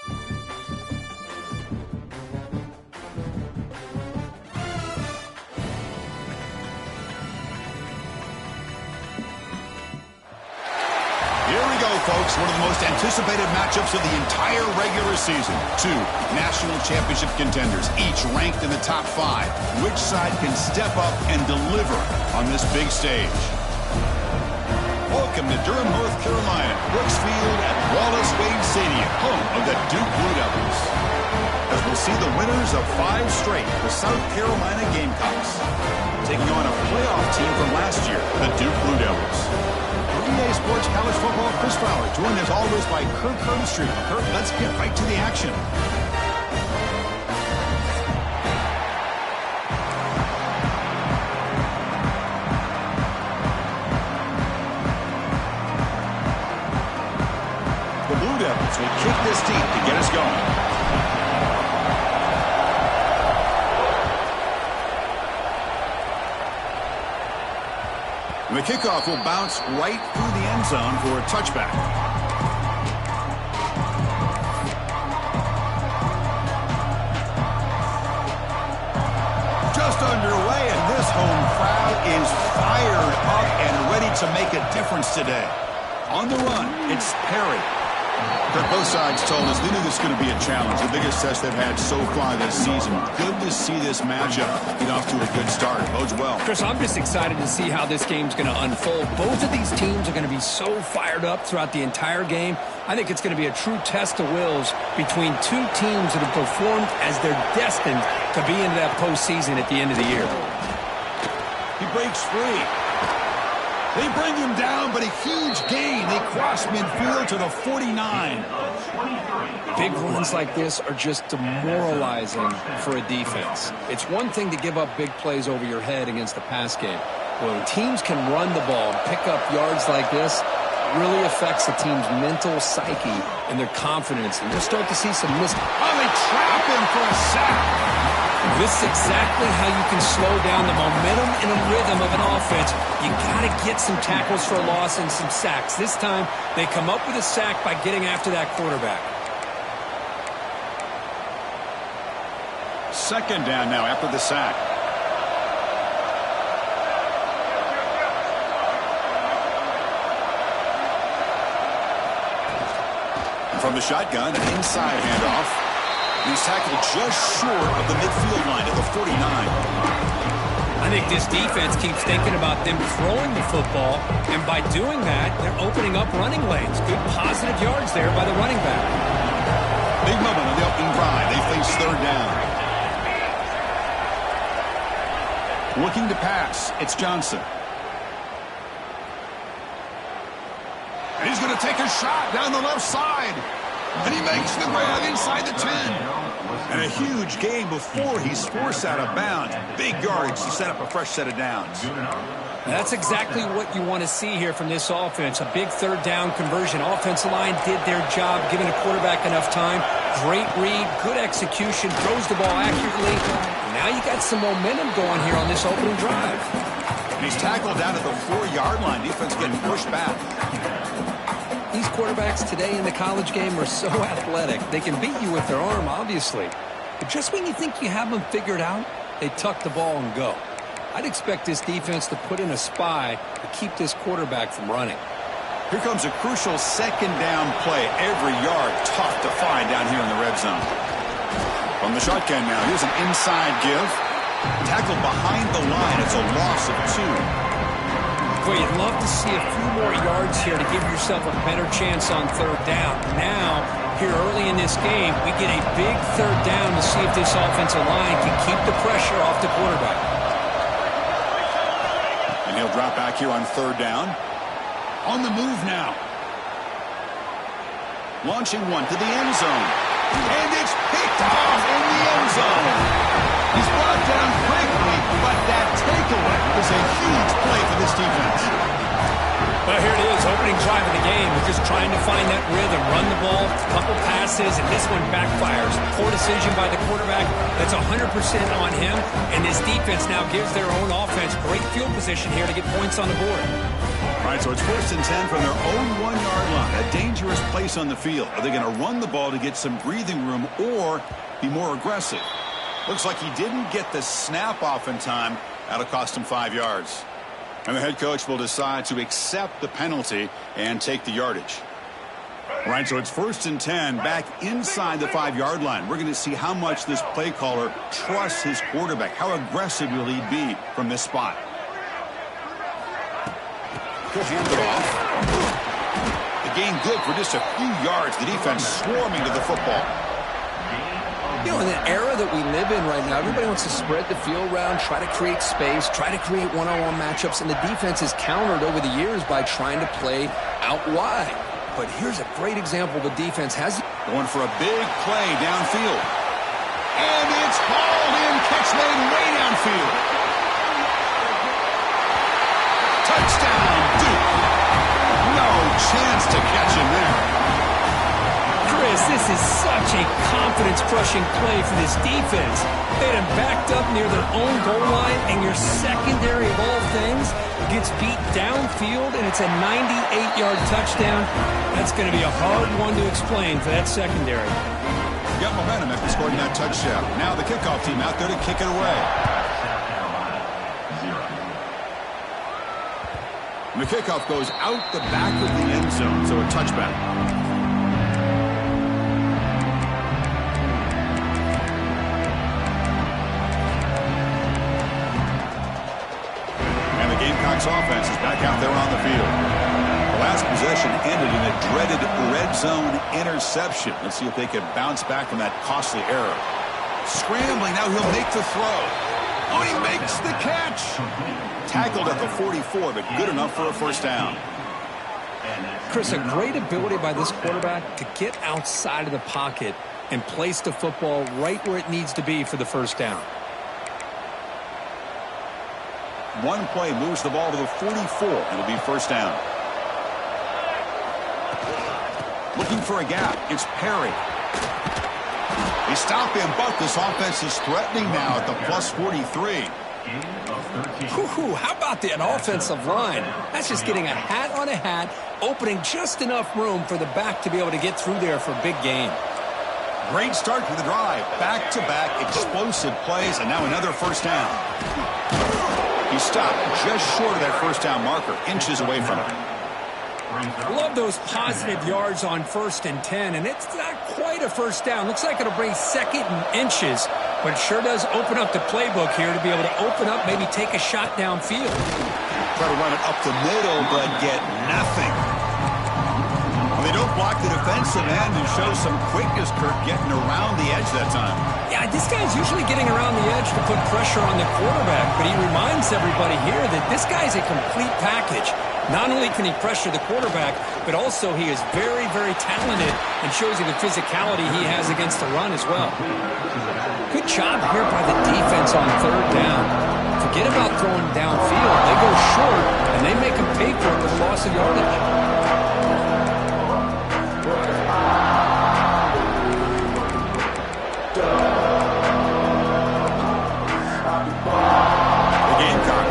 Here we go, folks. One of the most anticipated matchups of the entire regular season. Two national championship contenders, each ranked in the top 5. Which side can step up and deliver on this big stage? Welcome to Durham, North Carolina, Brooks Field at Wallace Wade Stadium, home of the Duke Blue Devils. As we'll see the winners of 5 straight, the South Carolina Gamecocks, taking on a playoff team from last year, the Duke Blue Devils. EA Sports College Football, Chris Fowler, joined as always by Kirk Herbstreit. Kirk, let's get right to the action. The Blue Devils will kick this deep to get us going. The kickoff will bounce right through the end zone for a touchback. Just underway, and this home crowd is fired up and ready to make a difference today. On the run, it's Perry. Both sides told us they knew this was going to be a challenge, the biggest test they've had so far this season. Good to see this matchup get off to a good start. Bodes well. Chris, I'm just excited to see how this game's going to unfold. Both of these teams are going to be so fired up throughout the entire game. I think it's going to be a true test of wills between two teams that have performed as they're destined to be into that postseason at the end of the year. He breaks free. They bring him down, but a huge gain. They cross midfield to the 49. Big runs like this are just demoralizing for a defense. It's one thing to give up big plays over your head against the pass game. When teams can run the ball and pick up yards like this, it really affects the team's mental psyche and their confidence. And you'll start to see some missed. Oh, they trap him for a sack. This is exactly how you can slow down the momentum and a rhythm of an offense. You got to get some tackles for a loss and some sacks. This time, they come up with a sack by getting after that quarterback. Second down now after the sack. From the shotgun, an inside handoff. He's tackled just short of the midfield line at the 49. I think this defense keeps thinking about them throwing the football, and by doing that, they're opening up running lanes. Good positive yards there by the running back. Big moment on the opening drive. They face third down. Looking to pass, it's Johnson. And he's going to take a shot down the left side. And he makes the grab inside the 10. And a huge gain before he's forced out of bounds. Big yardage to set up a fresh set of downs. That's exactly what you want to see here from this offense. A big third down conversion. Offensive line did their job, giving the quarterback enough time. Great read, good execution, throws the ball accurately. Now you got some momentum going here on this opening drive. And he's tackled down at the 4-yard line. Defense getting pushed back. These quarterbacks today in the college game are so athletic. They can beat you with their arm, obviously. But just when you think you have them figured out, they tuck the ball and go. I'd expect this defense to put in a spy to keep this quarterback from running. Here comes a crucial second down play. Every yard tough to find down here in the red zone. From the shotgun now, here's an inside give. Tackled behind the line. It's a loss of 2. Boy, you'd love to see a few more yards here to give yourself a better chance on third down. Now, here early in this game, we get a big third down to see if this offensive line can keep the pressure off the quarterback. And he'll drop back here on third down. On the move now. Launching one to the end zone. And it's picked off in the end zone. He's brought down quickly, but that takeaway is a huge play for this defense. Well, here it is, opening drive of the game. We're just trying to find that rhythm, run the ball, a couple passes, and this one backfires. Poor decision by the quarterback. That's 100% on him, and this defense now gives their own offense great field position here to get points on the board. All right, so it's 1st and 10 from their own 1-yard line. A dangerous place on the field. Are they going to run the ball to get some breathing room or be more aggressive? Looks like he didn't get the snap off in time. That'll cost him 5 yards. And the head coach will decide to accept the penalty and take the yardage. All right, so it's 1st and 10 back inside the 5-yard line. We're going to see how much this play caller trusts his quarterback. How aggressive will he be from this spot? He'll hand it off. The gain good for just a few yards. The defense swarming to the football. You know, in the era that we live in right now, everybody wants to spread the field around, try to create space, try to create one-on-one matchups, and the defense is countered over the years by trying to play out wide. But here's a great example the defense has. Going for a big play downfield. And it's hauled in. Catch made way downfield. Touchdown, Duke. No chance to catch him there. Chris, this is such a confidence-crushing play for this defense. They had him backed up near their own goal line, and your secondary of all things gets beat downfield, and it's a 98-yard touchdown. That's going to be a hard one to explain for that secondary. Got momentum after scoring that touchdown. Now the kickoff team out there to kick it away. And the kickoff goes out the back of the end zone, so a touchback. Gamecocks offense is back out there on the field. The last possession ended in a dreaded red zone interception. Let's see if they can bounce back from that costly error. Scrambling, now he'll make the throw. Oh, he makes the catch. Tackled at the 44, but good enough for a 1st down. Chris, a great ability by this quarterback to get outside of the pocket and place the football right where it needs to be for the 1st down. One play moves the ball to the 44. It'll be 1st down. Looking for a gap. It's Perry. They stop him, but this offense is threatening now at the plus 43. How about that offensive line? That's just getting a hat on a hat, opening just enough room for the back to be able to get through there for a big gain. Great start to the drive. Back-to-back explosive plays, and now another 1st down. He stopped just short of that 1st down marker, inches away from it. Love those positive yards on 1st and 10, and it's not quite a 1st down. Looks like it'll bring 2nd and inches, but it sure does open up the playbook here to be able to open up, maybe take a shot downfield. Try to run it up the middle, but get nothing. Well, they don't block the defensive end and show some quickness, Kirk, getting around the edge that time. Yeah, this guy's usually getting around the edge to put pressure on the quarterback, but he reminds everybody here that this guy's a complete package. Not only can he pressure the quarterback, but also he is very, very talented and shows you the physicality he has against the run as well. Good job here by the defense on 3rd down. Forget about throwing downfield. They go short, and they make him pay for it with a loss of yardage.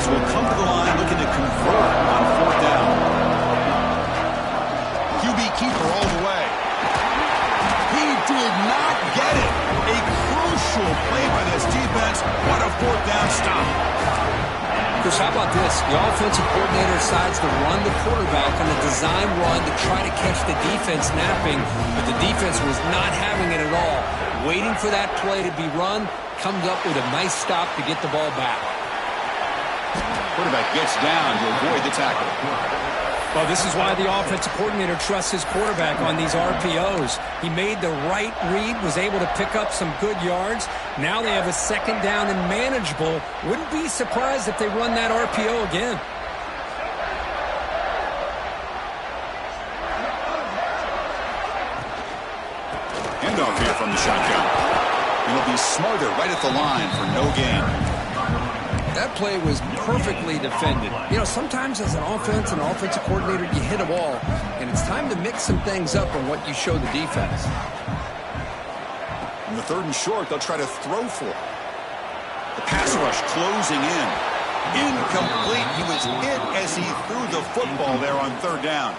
Will come to the line looking to convert on 4th down. QB keeper all the way. He did not get it. A crucial play by this defense. What a 4th down stop. Chris, how about this? The offensive coordinator decides to run the quarterback on a design run to try to catch the defense napping, but the defense was not having it at all. Waiting for that play to be run, comes up with a nice stop to get the ball back. Quarterback gets down to avoid the tackle. Well, this is why the offensive coordinator trusts his quarterback on these RPOs. He made the right read, was able to pick up some good yards. Now they have a 2nd down and manageable. Wouldn't be surprised if they run that RPO again. Handoff here from the shotgun. He'll be smarter right at the line for no gain. That play was perfectly defended. You know, sometimes as an offensive coordinator, you hit a ball, and it's time to mix some things up on what you show the defense. On the 3rd and short, they'll try to throw for it. The pass rush closing in. Incomplete. He was hit as he threw the football there on third down.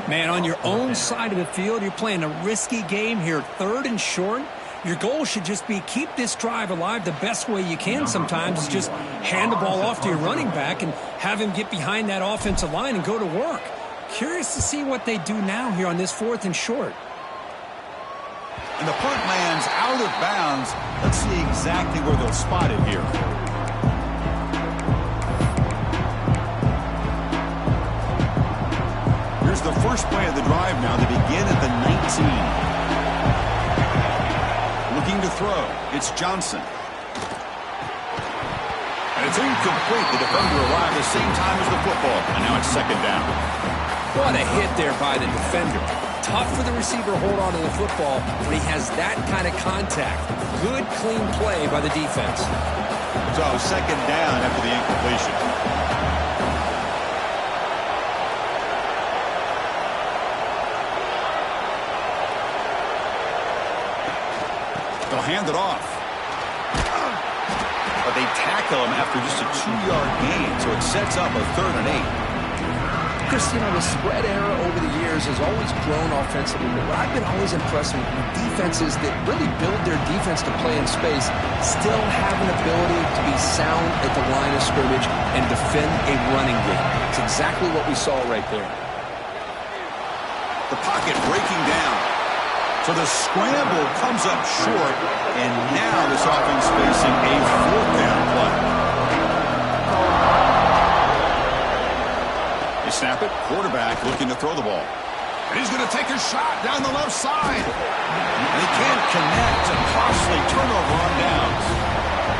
Man, on your own side of the field, you're playing a risky game here, 3rd and short. Your goal should just be keep this drive alive the best way you can sometimes. Is just hand the ball off to your running back and have him get behind that offensive line and go to work. Curious to see what they do now here on this 4th and short. And the punt lands out of bounds. Let's see exactly where they'll spot it here. Here's the first play of the drive now. They begin at the 19. Looking to throw. It's Johnson. And it's incomplete. The defender arrived at the same time as the football. And now it's 2nd down. What a hit there by the defender. Tough for the receiver to hold on to the football when he has that kind of contact. Good, clean play by the defense. So 2nd down after the incompletion. They'll hand it off. But they tackle him after just a 2-yard gain, so it sets up a 3rd and 8. Chris, you know, the spread era over the years has always grown offensively, but what I've been always impressed with defenses that really build their defense to play in space still have an ability to be sound at the line of scrimmage and defend a running game. It's exactly what we saw right there. The pocket breaking down. So the scramble comes up short, and now this offense facing a 4th down play. They snap it. Quarterback looking to throw the ball. And he's going to take a shot down the left side. And he can't connect. A costly turnover on downs.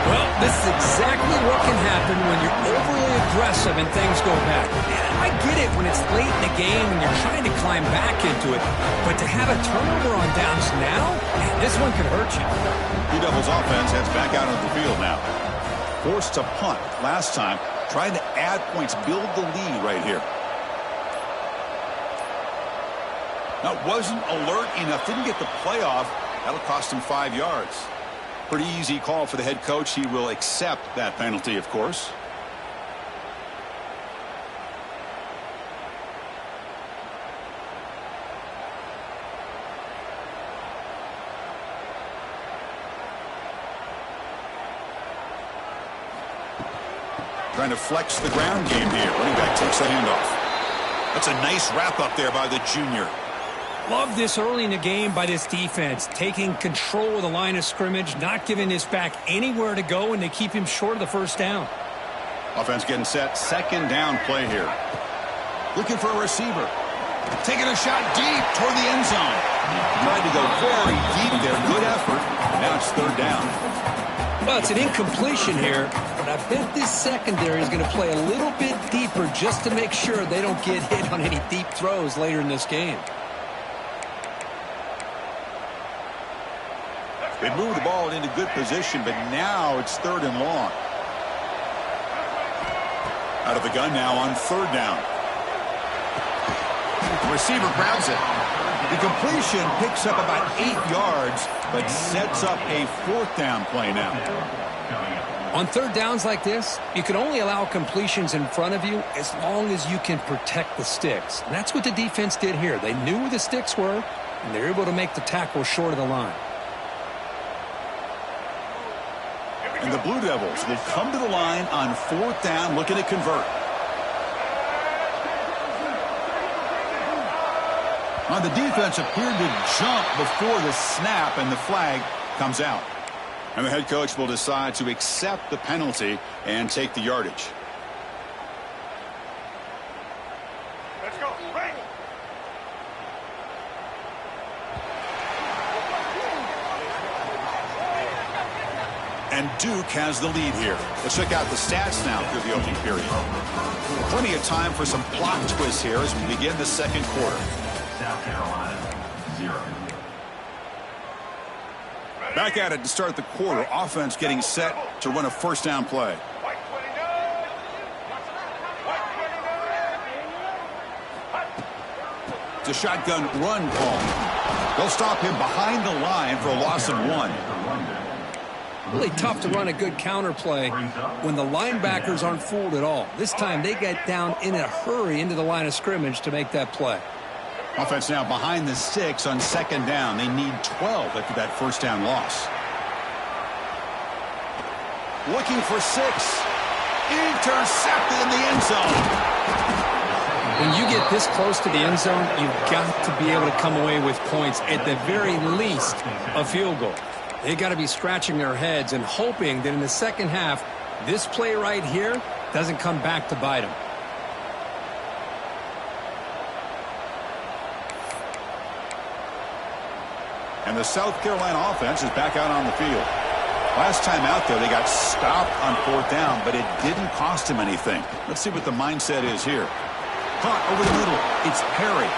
Well, this is exactly what can happen when you're overly aggressive and things go back. I get it when it's late in the game and you're trying to climb back into it, but to have a turnover on downs now, man, this one could hurt you. Blue Devils offense heads back out onto the field now. Forced to punt last time, trying to add points, build the lead right here. Now, wasn't alert enough, didn't get the play off. That'll cost him 5 yards. Pretty easy call for the head coach. He will accept that penalty, of course. Trying to flex the ground game here. Running back takes the handoff. That's a nice wrap up there by the junior. Love this early in the game by this defense, taking control of the line of scrimmage, not giving this back anywhere to go, and they keep him short of the 1st down. Offense getting set. 2nd down play here. Looking for a receiver. Taking a shot deep toward the end zone. Tried to go very deep there. Good effort. Now it's 3rd down. Well, it's an incompletion here, but I bet this secondary is going to play a little bit deeper just to make sure they don't get hit on any deep throws later in this game. They move the ball into good position, but now it's 3rd and long. Out of the gun now on 3rd down. The receiver grabs it. The completion picks up about 8 yards, but sets up a 4th down play now. On 3rd downs like this, you can only allow completions in front of you as long as you can protect the sticks. And that's what the defense did here. They knew where the sticks were, and they were able to make the tackle short of the line. And the Blue Devils will come to the line on 4th down, looking to convert. Now the defense appeared to jump before the snap, and the flag comes out. And the head coach will decide to accept the penalty and take the yardage. Let's go. Right. And Duke has the lead here. Let's check out the stats now through the opening period. Plenty of time for some plot twists here as we begin the 2nd quarter. South Carolina, 0. Back at it to start the quarter. Offense getting set to run a 1st down play. It's a shotgun run call. They'll stop him behind the line for a loss of 1. Really tough to run a good counter play when the linebackers aren't fooled at all. This time they get down in a hurry into the line of scrimmage to make that play. Offense now behind the 6 on second down. They need 12 after that first down loss. Looking for 6. Intercepted in the end zone. When you get this close to the end zone, you've got to be able to come away with points, at the very least a field goal. They've got to be scratching their heads and hoping that in the second half, this play right here doesn't come back to bite them. And the South Carolina offense is back out on the field. Last time out there, they got stopped on fourth down, but it didn't cost them anything. Let's see what the mindset is here. Caught over the middle. It's Perry.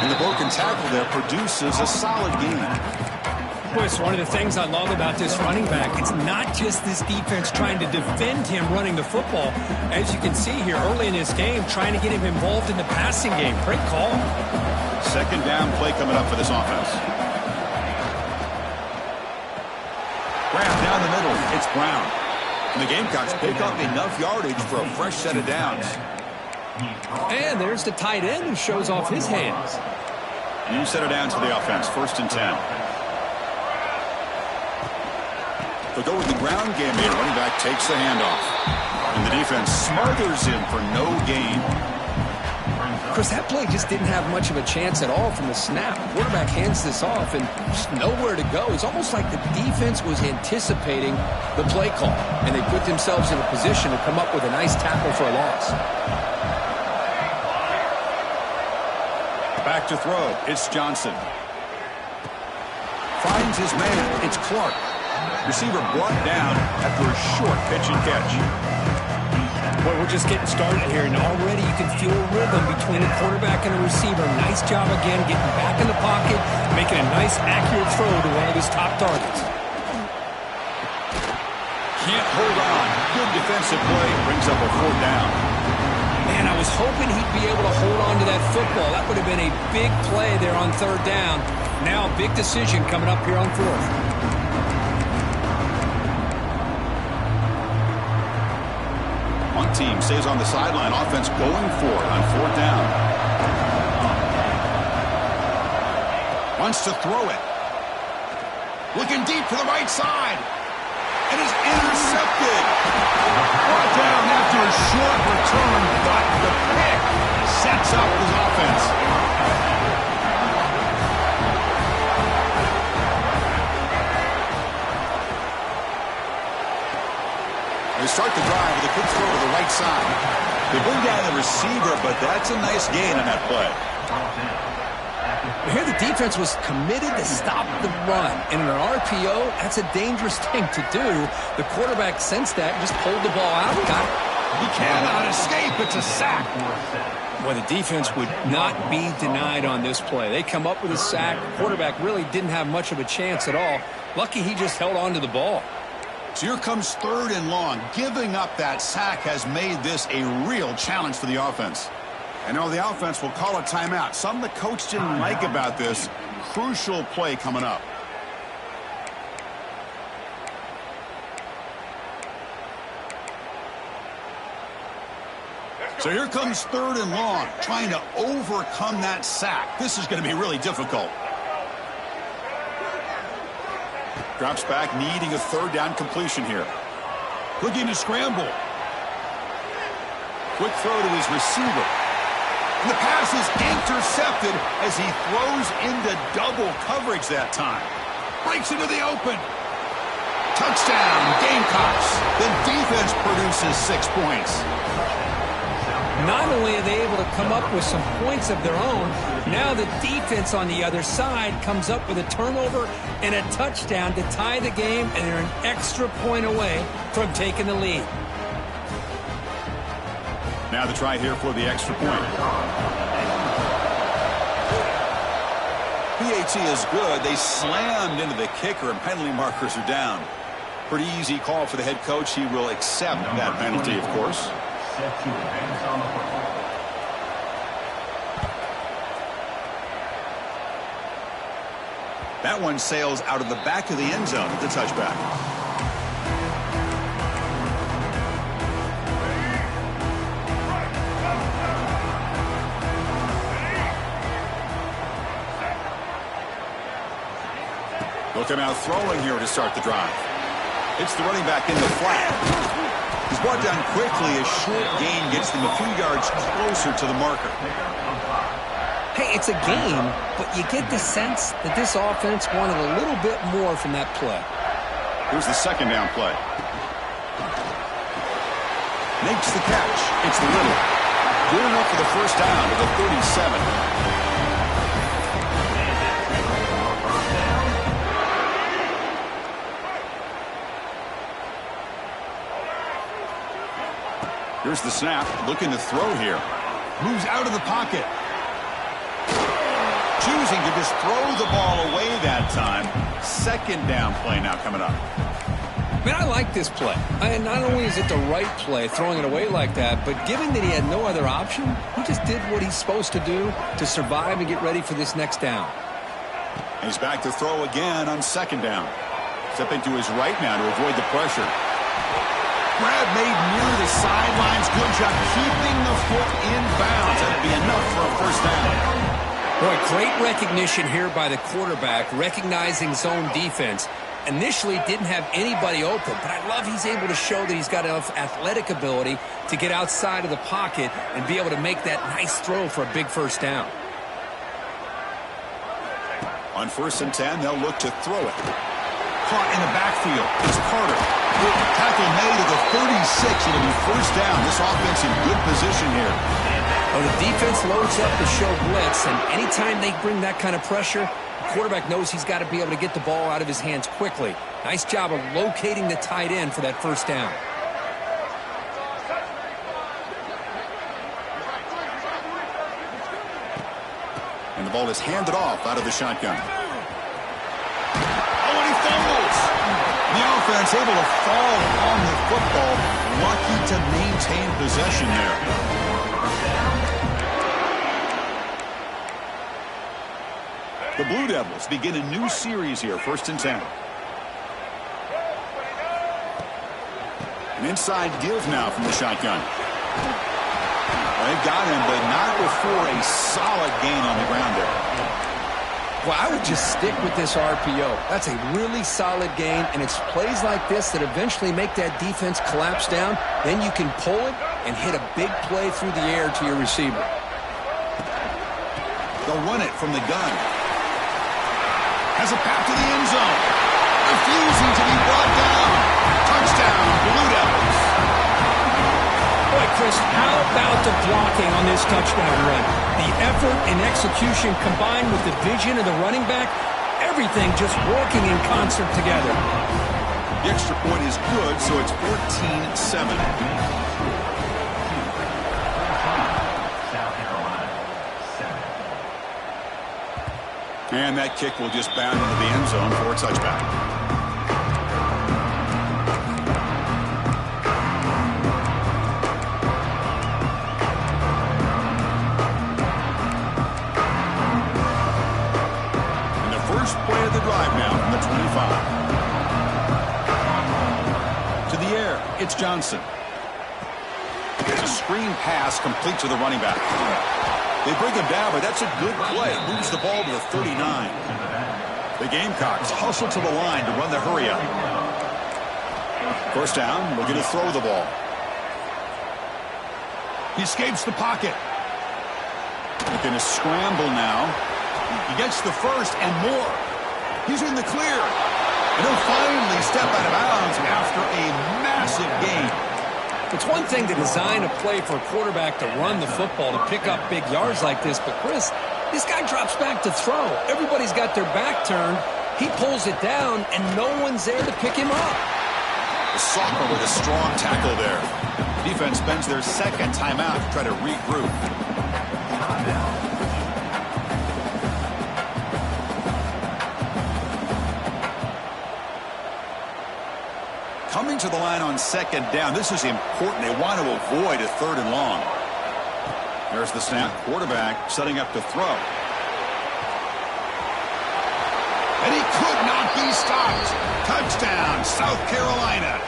And the broken tackle there produces a solid gain. Boy, it's one of the things I love about this running back. It's not just this defense trying to defend him running the football. As you can see here early in this game, trying to get him involved in the passing game. Great call. Second down play coming up for this offense. Grab down the middle. It's Brown. And the Gamecocks pick up enough yardage for a fresh set of downs. And there's the tight end who shows off his hands. New set of downs for the offense. 1st and 10. They'll go with the ground game here. Running back takes the handoff. And the defense smothers him for no gain. Chris, that play just didn't have much of a chance at all from the snap. The quarterback hands this off and just nowhere to go. It's almost like the defense was anticipating the play call, and they put themselves in a position to come up with a nice tackle for a loss. Back to throw. It's Johnson. Finds his man. It's Clark. Receiver brought down after a short pitch and catch. Boy, we're just getting started here, and already you can feel a rhythm between the quarterback and the receiver. Nice job again getting back in the pocket, making a nice, accurate throw to one of his top targets. Can't hold on. Good defensive play. Brings up a 4th down. Man, I was hoping he'd be able to hold on to that football. That would have been a big play there on 3rd down. Now a big decision coming up here on 4th. One team stays on the sideline. Offense going for it on 4th down. Wants to throw it. Looking deep to the right side. And is intercepted. Brought down after a short return, but the pick sets up his offense. They start the drive with a quick throw to the right side. They bring down the receiver, but that's a nice gain on that play. Here the defense was committed to stop the run. And in an RPO, that's a dangerous thing to do. The quarterback sensed that, just pulled the ball out, got it. He cannot escape. It's a sack. Well, the defense would not be denied on this play. They come up with a sack. The quarterback really didn't have much of a chance at all. Lucky he just held on to the ball. So here comes 3rd and long. Giving up that sack has made this a real challenge for the offense. And now the offense will call a timeout. Something the coach didn't like about this. Crucial play coming up. So here comes 3rd and long, trying to overcome that sack. This is going to be really difficult. Drops back, needing a 3rd down completion here. Looking to scramble. Quick throw to his receiver. And the pass is intercepted as he throws into double coverage that time. Breaks into the open. Touchdown, Gamecocks. The defense produces 6 points. Not only are they able to come up with some points of their own, now the defense on the other side comes up with a turnover and a touchdown to tie the game, and they're an extra point away from taking the lead. Now the try here for the extra point. PAT is good. They slammed into the kicker, and penalty markers are down. Pretty easy call for the head coach. He will accept that penalty, of course. That one sails out of the back of the end zone with the touchback. They'll come out throwing here to start the drive. It's the running back in the flat. He's brought down quickly. A short gain gets them a few yards closer to the marker. Hey, it's a game, but you get the sense that this offense wanted a little bit more from that play. Here's the second down play. Makes the catch. It's Little. Good enough for the first down to the 37. Here's the snap, looking to throw here. Moves out of the pocket. Choosing to just throw the ball away that time. Second down play now coming up. Man, I like this play. And not only is it the right play, throwing it away like that, but given that he had no other option, he just did what he's supposed to do to survive and get ready for this next down. He's back to throw again on second down. Stepping to his right now to avoid the pressure. Grab made near the sidelines. Good job keeping the foot in bounds. That'll be enough for a first down. Boy, great recognition here by the quarterback, recognizing zone defense. Initially didn't have anybody open, but I love he's able to show that he's got enough athletic ability to get outside of the pocket and be able to make that nice throw for a big first down. On 1st and 10, they'll look to throw it. Caught in the backfield. It's Carter. Tackle made to the 36. It'll be first down. This offense in good position here. Well, the defense loads up to show blitz, and anytime they bring that kind of pressure, the quarterback knows he's got to be able to get the ball out of his hands quickly. Nice job of locating the tight end for that first down. And the ball is handed off out of the shotgun. Oh, and he fumbles. The offense able to fall on the football. Lucky to maintain possession there. The Blue Devils begin a new series here, 1st and 10. An inside give now from the shotgun. They've got him, but not before a solid gain on the ground there. Well, I would just stick with this RPO. That's a really solid gain, and it's plays like this that eventually make that defense collapse down. Then you can pull it and hit a big play through the air to your receiver. They'll run it from the gun. Has a path to the end zone. Refusing to be brought down. Touchdown, Blue Devils. Boy, Chris, how about the blocking on this touchdown run? The effort and execution combined with the vision of the running back, everything just working in concert together. The extra point is good, so it's 14-7. And that kick will just bound into the end zone for a touchback. And the first play of the drive now from the 25. To the air, it's Johnson. It's a screen pass complete to the running back. They bring him down, but that's a good play. Moves the ball to the 39. The Gamecocks hustle to the line to run the hurry up. First down, we're going to throw the ball. He escapes the pocket. He's going to scramble now. He gets the first and more. He's in the clear. And he'll finally step out of bounds after a massive gain. It's one thing to design a play for a quarterback to run the football, to pick up big yards like this, but Chris, this guy drops back to throw. Everybody's got their back turned. He pulls it down, and no one's there to pick him up. The sophomore with a strong tackle there. Defense spends their second timeout to try to regroup. Coming to the line on second down. This is important. They want to avoid a 3rd and long. There's the snap. Quarterback setting up to throw. And he could not be stopped. Touchdown, South Carolina.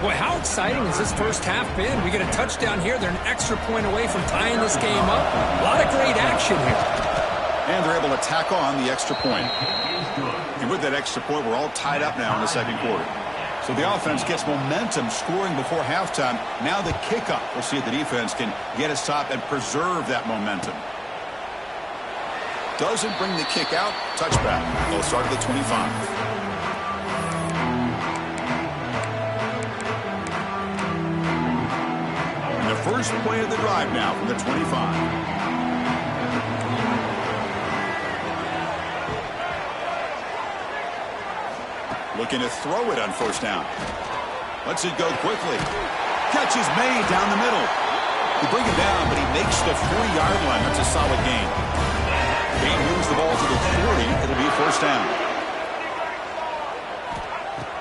Boy, how exciting has this first half been? We get a touchdown here. They're an extra point away from tying this game up. A lot of great action here. And they're able to tack on the extra point. And with that extra point, we're all tied up now in the second quarter. So the offense gets momentum scoring before halftime. Now the kickoff. We'll see if the defense can get a stop and preserve that momentum. Doesn't bring the kick out. Touchback. They'll start at the 25. And the first play of the drive now from the 25. Looking to throw it on first down. Lets it go quickly. Catch is made down the middle. They bring him down, but he makes the 40-yard line. That's a solid gain. Gain moves the ball to the 40. It'll be first down.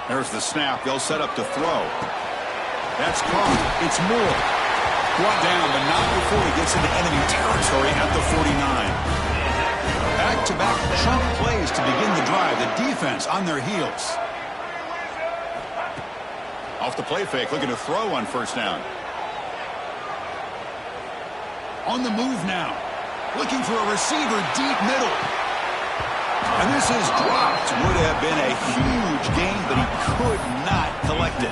There's the snap. They'll set up to throw. That's caught. It's Moore. Brought down, but not before he gets into enemy territory at the 49. Back-to-back chunk plays to begin the drive. The defense on their heels. Off the play fake, looking to throw on first down. On the move now. Looking for a receiver deep middle. And this is dropped. Would have been a huge gain, but he could not collect it.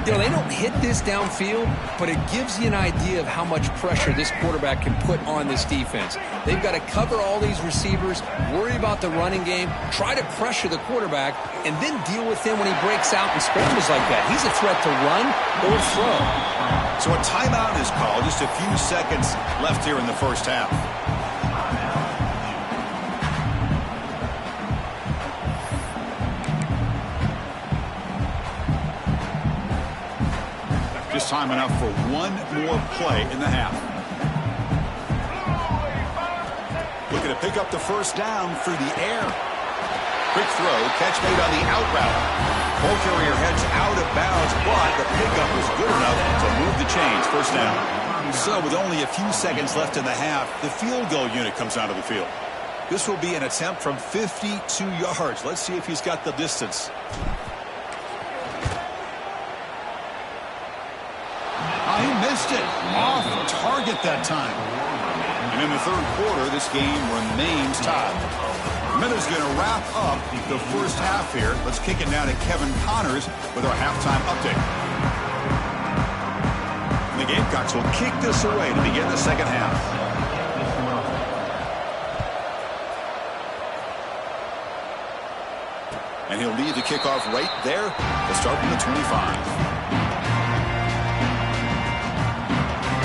You know, they don't hit this downfield, but it gives you an idea of how much pressure this quarterback can put on this defense. They've got to cover all these receivers, worry about the running game, try to pressure the quarterback, and then deal with him when he breaks out and scrambles like that. He's a threat to run or throw. So a timeout is called. Just a few seconds left here in the first half. Just time enough for one more play in the half. Looking to pick up the first down through the air. Quick throw, catch made on the out route. Ball carrier heads out of bounds, but the pickup was good enough to move the chains. First down. So with only a few seconds left in the half, the field goal unit comes out of the field. This will be an attempt from 52 yards. Let's see if he's got the distance. He missed it. Off target that time. And in the third quarter, this game remains tied. Minutes going to wrap up the first half here. Let's kick it now to Kevin Connors with our halftime update. And the Gamecocks will kick this away to begin the second half. And he'll lead the kickoff right there to start from the 25.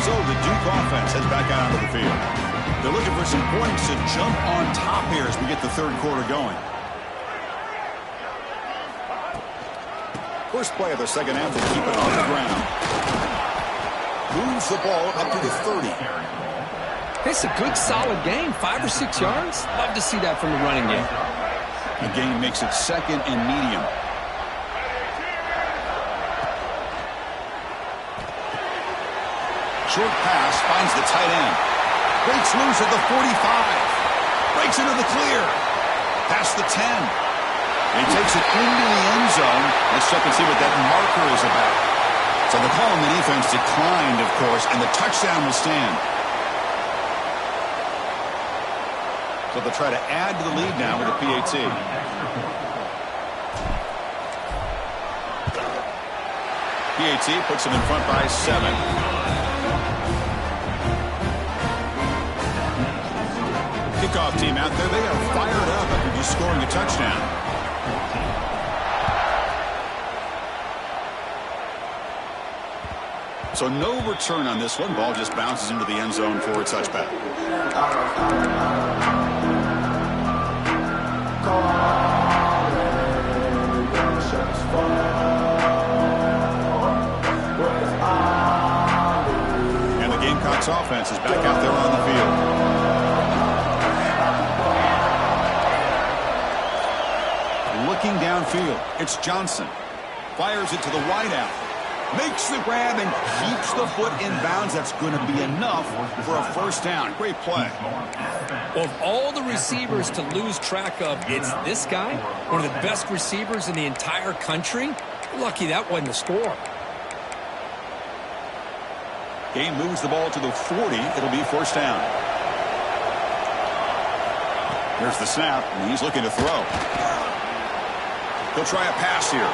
So the Duke offense heads back out onto the field. They're looking for some points to jump on top here as we get the third quarter going. First play of the second half to keep it on the ground. Moves the ball up to the 30. It's a good, solid game. 5 or 6 yards. Love to see that from the running game. The game makes it second and medium. Short pass finds the tight end. Breaks loose at the 45. Breaks into the clear. Past the 10. And he takes it into the end zone. Let's check and see what that marker is about. So the call on the defense declined, of course, and the touchdown will stand. So they'll try to add to the lead now with a PAT. PAT puts them in front by 7. Kickoff team out there. They are fired up after just scoring a touchdown. So no return on this one. Ball just bounces into the end zone for a touchback. And the Gamecocks offense is back out there on the field. Looking downfield, it's Johnson. Fires it to the wideout. Makes the grab and keeps the foot in bounds. That's going to be enough for a first down. Great play. Of all the receivers to lose track of, it's this guy, one of the best receivers in the entire country. Lucky that wasn't a score. Game moves the ball to the 40. It'll be first down. Here's the snap, and he's looking to throw. He'll try a pass here.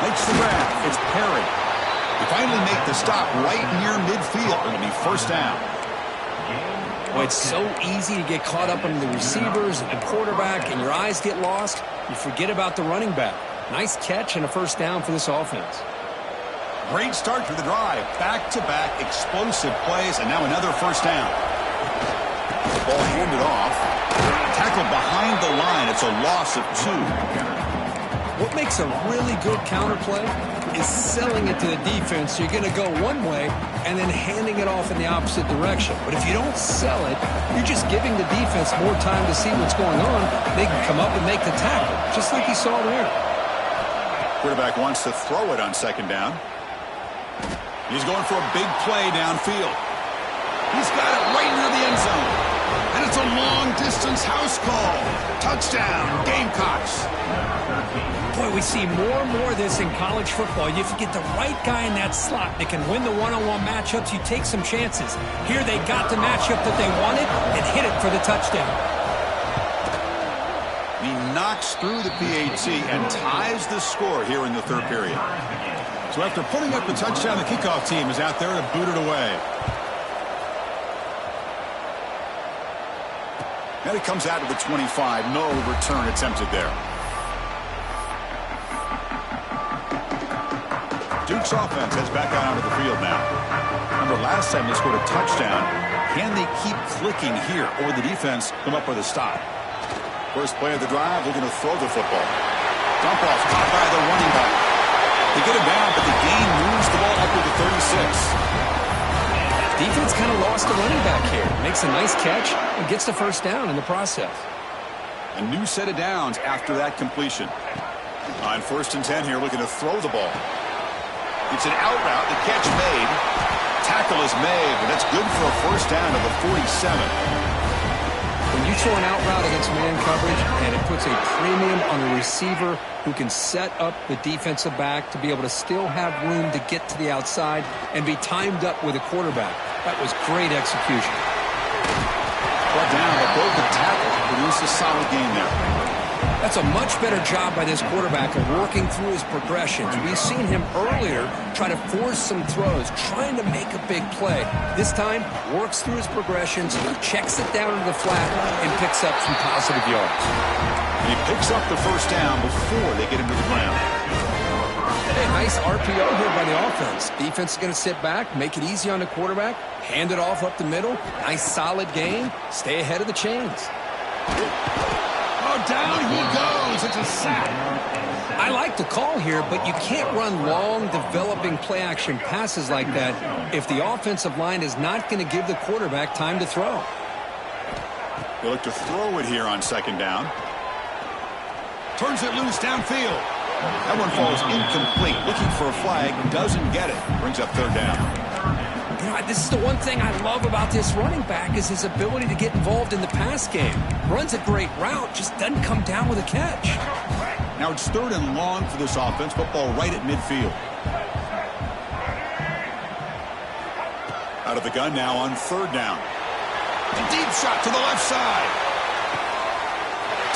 Makes the grab. It's Perry. They finally make the stop right near midfield. It'll be first down. Well, it's so easy to get caught up in the receivers and the quarterback, and your eyes get lost. You forget about the running back. Nice catch and a first down for this offense. Great start to the drive. Back-to-back explosive plays, and now another first down. The ball handed off. Tackled behind the line. It's a loss of 2. What makes a really good counterplay is selling it to the defense. You're going to go one way and then handing it off in the opposite direction. But if you don't sell it, you're just giving the defense more time to see what's going on. They can come up and make the tackle, just like you saw there. Quarterback wants to throw it on second down. He's going for a big play downfield. He's got it right near the end zone. And it's a long-distance house call. Touchdown, Gamecocks. Boy, we see more and more of this in college football. If you get the right guy in that slot that can win the one-on-one matchups, you take some chances. Here they got the matchup that they wanted and hit it for the touchdown. He knocks through the PAT and ties the score here in the third period. So after putting up the touchdown, the kickoff team is out there to boot it away. And it comes out to the 25. No return attempted there. Duke's offense heads back out onto the field now. Remember, last time they scored a touchdown. Can they keep clicking here, or will the defense come up with a stop? First play of the drive, looking to throw the football. Dump off, caught by the running back. They get him down, but the gain moves the ball up to the 36. Defense kind of lost the running back here. Makes a nice catch and gets the first down in the process. A new set of downs after that completion. On 1st and 10 here, looking to throw the ball. It's an out route. The catch made. Tackle is made, but that's good for a first down to the 47. When you throw an out route against man coverage, and it puts a premium on the receiver who can set up the defensive back to be able to still have room to get to the outside and be timed up with a quarterback. That was great execution. Brought down, but broke the tackle. Produced a solid game there. That's a much better job by this quarterback of working through his progressions. We've seen him earlier try to force some throws, trying to make a big play. This time, works through his progressions, checks it down to the flat, and picks up some positive yards. And he picks up the first down before they get him to the ground. Hey, nice RPO here by the offense. Defense is going to sit back, make it easy on the quarterback, hand it off up the middle. Nice solid game. Stay ahead of the chains. Down he goes. It's a sack. I like the call here, but you can't run long, developing play-action passes like that if the offensive line is not going to give the quarterback time to throw. They look to throw it here on second down. Turns it loose downfield. That one falls incomplete. Looking for a flag. Doesn't get it. Brings up third down. You know, this is the one thing I love about this running back is his ability to get involved in the pass game. Runs a great route, just doesn't come down with a catch. Now it's 3rd and long for this offense. Football right at midfield. Out of the gun now on 3rd down. A deep shot to the left side.